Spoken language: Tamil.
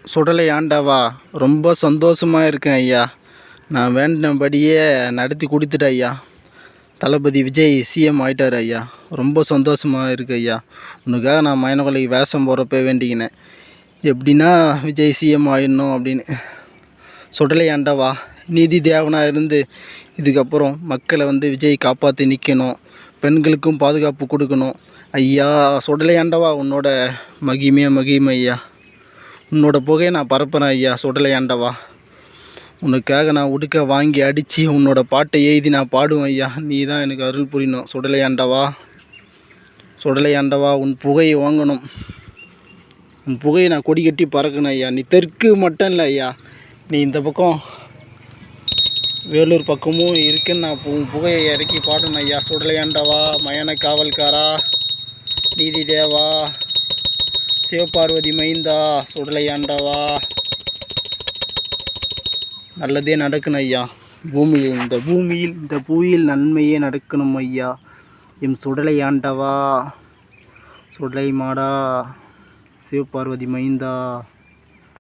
சுடலை ஆண்டவா, ரொம்ப சந்தோஷமாக இருக்கேன் ஐயா. நான் வேண்டினபடியே நடத்தி கொடுத்துட்டேன் ஐயா. தளபதி விஜய் சிஎம் ஆகிட்டார் ஐயா. ரொம்ப சந்தோஷமாக இருக்கு ஐயா. உனக்காக நான் மயனகொலைக்கு வேஷம் போகிறப்ப வேண்டிக்கினேன், எப்படின்னா விஜய் சிஎம் ஆகிடணும் அப்படின்னு. சுடலை ஆண்டவா, நீதி தேவனாக இருந்து இதுக்கப்புறம் மக்களை விஜய் காப்பாற்றி நிற்கணும், பெண்களுக்கும் பாதுகாப்பு கொடுக்கணும் ஐயா. சுடலை ஆண்டவா, உன்னோட மகிமை ஐயா. உன்னோட புகையை நான் பரப்புகிறேன் ஐயா. சுடலை ஆண்டவா, உனக்காக நான் உடுக்க வாங்கி அடித்து உன்னோட பாட்டை எழுதி நான் பாடுவேன் ஐயா. நீ தான் எனக்கு அருள் புரியணும். சுடலை ஆண்டவா, சுடலை ஆண்டவா, உன் புகையை வாங்கணும். உன் புகையை நான் கொடி கட்டி பறக்கணும் ஐயா. நீ தெற்கு மட்டும் இல்லை ஐயா, நீ இந்த பக்கம் வேலூர் பக்கமும் இருக்குன்னு நான் உன் புகையை இறக்கி பாடணும் ஐயா. சுடலை ஆண்டவா, மயான காவல்காரா, நீதி தேவா, சிவபார்வதி மைந்தா, சுடலை ஆண்டவா, நல்லதே நடக்கணும் ஐயா. இந்த பூமியில் நன்மையே நடக்கணும் ஐயா. எம் சுடலை ஆண்டவா, சுடலை மாடா, சிவபார்வதி மைந்தா.